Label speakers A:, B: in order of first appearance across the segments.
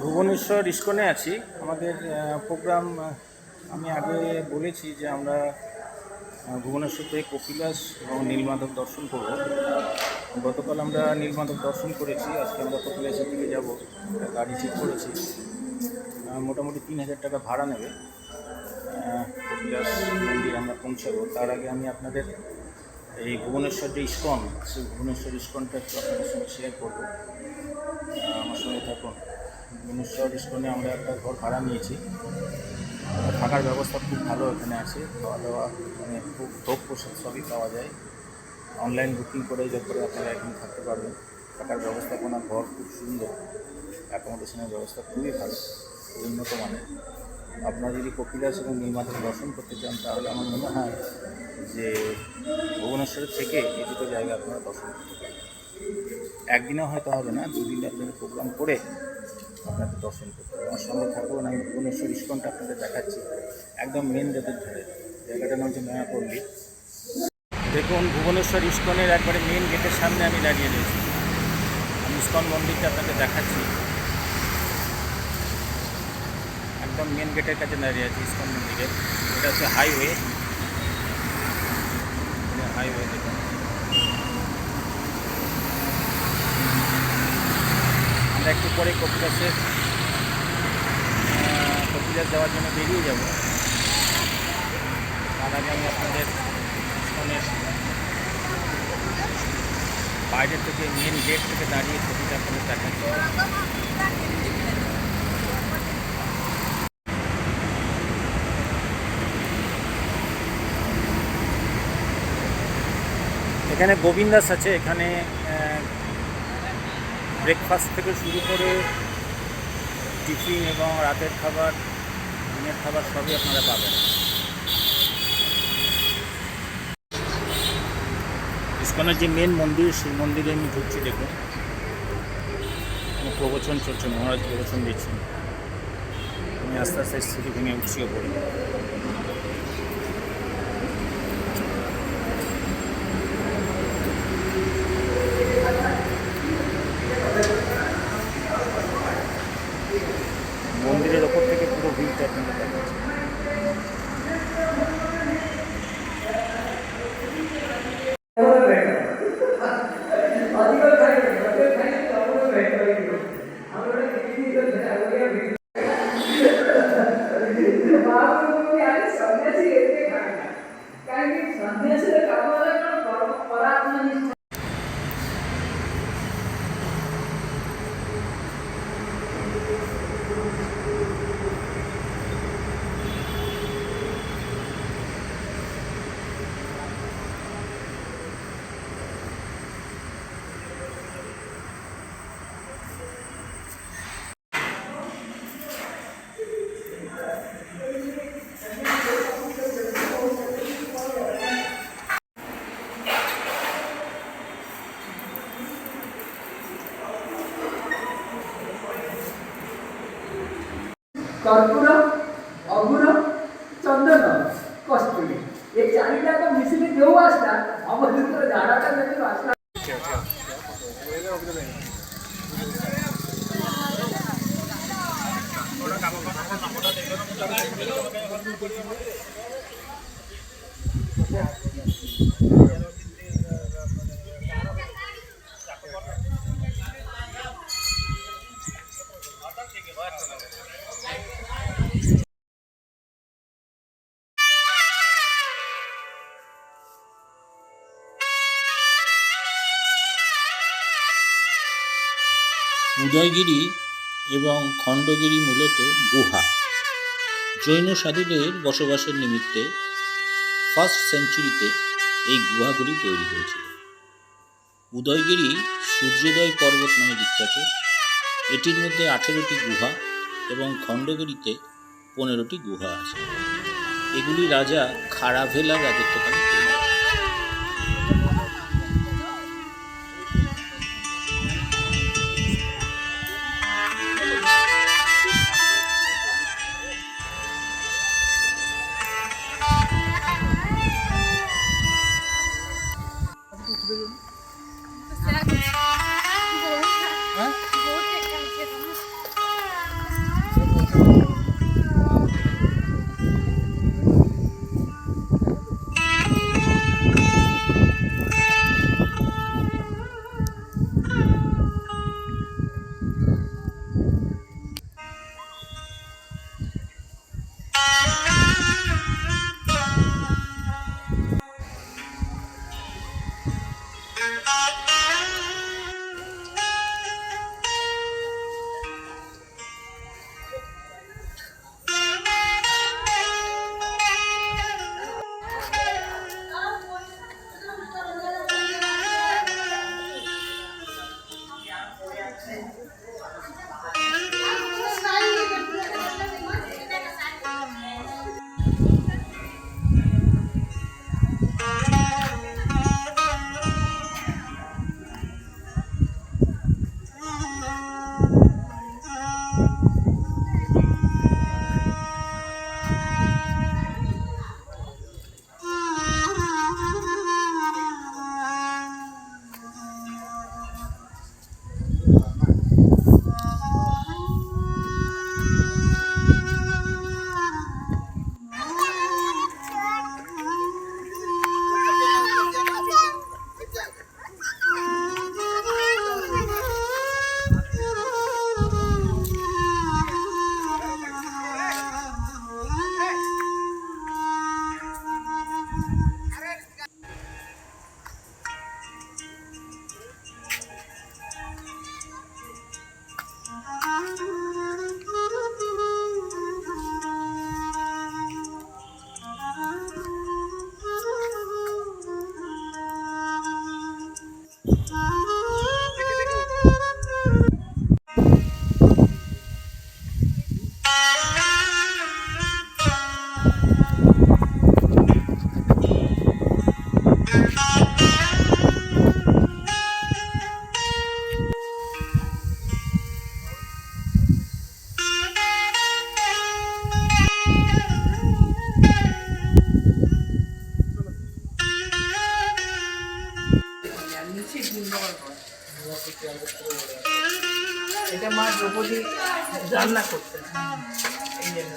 A: ভুবনেশ্বর ইস্কনে আছি। আমাদের প্রোগ্রাম আমি আগে বলেছি যে আমরা ভুবনেশ্বর থেকে কপিলাস এবং নীলমাধব দর্শন করব। গতকাল আমরা নীলমাধব দর্শন করেছি, আজকে আমরা কপিলাসের দিকে যাব। একটা গাড়ি ঠিক করেছি, মোটামুটি 3,000 টাকা ভাড়া নেবে। কপিলাস মন্দির আমরা পৌঁছাবো। তার আগে আমি আপনাদের এই ভুবনেশ্বর যে ইস্কন, সেই ভুবনেশ্বর ইস্কনটা একটু আপনাদের সঙ্গে শেয়ার করবো। আমার সঙ্গে থাকুন। ভুবনেশ্বর ইস্কনে আমরা একটা ঘর ভাড়া নিয়েছি। থাকার ব্যবস্থা খুব ভালো এখানে আছে, খাওয়া দাওয়া মানে খুব ভোগ প্রসাদ সবই পাওয়া যায়। অনলাইন বুকিং করে করে আপনারা এখানে থাকতে পারবেন। থাকার ব্যবস্থাপনা ঘর খুব সুন্দর, অ্যাকোমোডেশনের ব্যবস্থা খুবই ভালো, উন্নত মানের। আপনারা যদি কপিলাস এবং নীলমাধব দর্শন করতে চান তাহলে আমার মনে হয় যে ভুবনেশ্বরের থেকে এই দুটো জায়গা আপনারা দর্শন করতে পারেন। একদিনেও হয়তো হবে না, দুদিন আপনাদের প্রোগ্রাম করে আপনাদের দর্শন করতে হবে। আমার সঙ্গে থাকুন, আমি ভুবনেশ্বর ইস্কনটা আপনাদের দেখাচ্ছি। একদম মেন রোডের ধরে, জায়গাটার নাম হচ্ছে নয়াপল্লী। দেখুন, ভুবনেশ্বর ইস্কনের একবারে মেন গেটের সামনে আমি দাঁড়িয়ে রয়েছি। আমি ইস্কন মন্দিরটা আপনাকে দেখাচ্ছি। একদম মেন গেটের কাছে দাঁড়িয়ে আছি ইস্কন মন্দিরের। এটা হচ্ছে হাইওয়ে। হাইওয়ে দেখুন, আমরা একটু পরে কপিলাস যাওয়ার জন্য বেরিয়ে যাব। তার আগে আমি আপনাদের ইস্কনের বাইরে থেকে মেন গেট থেকে দাঁড়িয়ে ছবিটা আপনাদের দেখাচ্ছি। এখানে গোবিন্দাস আছে। এখানে ব্রেকফাস্ট থেকে শুরু করে টিফিন এবং রাতের খাবার, দিনের খাবার সবই আপনারা পাবেন। ইস্কনের যে মেন মন্দির, সেই মন্দিরে আমি ঢুকছি। দেখুন, প্রবচন চলছে, মহারাজ প্রবচন দিচ্ছেন। আমি আস্তে আস্তে স্থিতি ভেঙে উঠছি ওপরে। মন্দিরের ওপর থেকে পুরো ভিউটা আপনাদের দেখাচ্ছি।
B: কর্পূর, অগুর, চন্দন, কস্তুরী, এই চারিটাকে মিশিয়ে কেউ আসলা আমার ভিতরে ঝাড়াটা যদি আসলা।
C: উদয়গিরি এবং খণ্ডগিরি মূলত গুহা। জৈন সাধুদের বসবাসের নিমিত্তে 1st সেঞ্চুরিতে এই গুহাগুলি তৈরি হয়েছিল। উদয়গিরি সূর্যোদয় পর্বত নামে বিখ্যাত। এটির মধ্যে 18টি গুহা এবং খণ্ডগিরিতে 15টি গুহা আছে। এগুলি রাজা খারাভেলার রাজত্বকালে তৈরি।
D: রান্না করতে এই জন্য।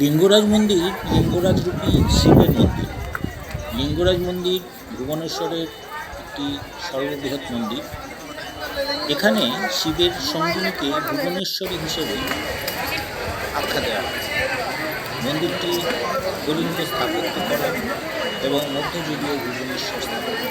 C: লিঙ্গরাজ মন্দির লিঙ্গরাজ রূপী শিবের মন্দির। লিঙ্গরাজ মন্দির ভুবনেশ্বরের একটি সর্ববৃহৎ মন্দির। এখানে শিবের সঙ্গিনীকে ভুবনেশ্বরী হিসেবে আখ্যা দেওয়া হয়। মন্দিরটি কলিঙ্গ স্থাপত্য কলা এবং মধ্যযুগীয় ভুবনেশ্বর স্থাপত্য।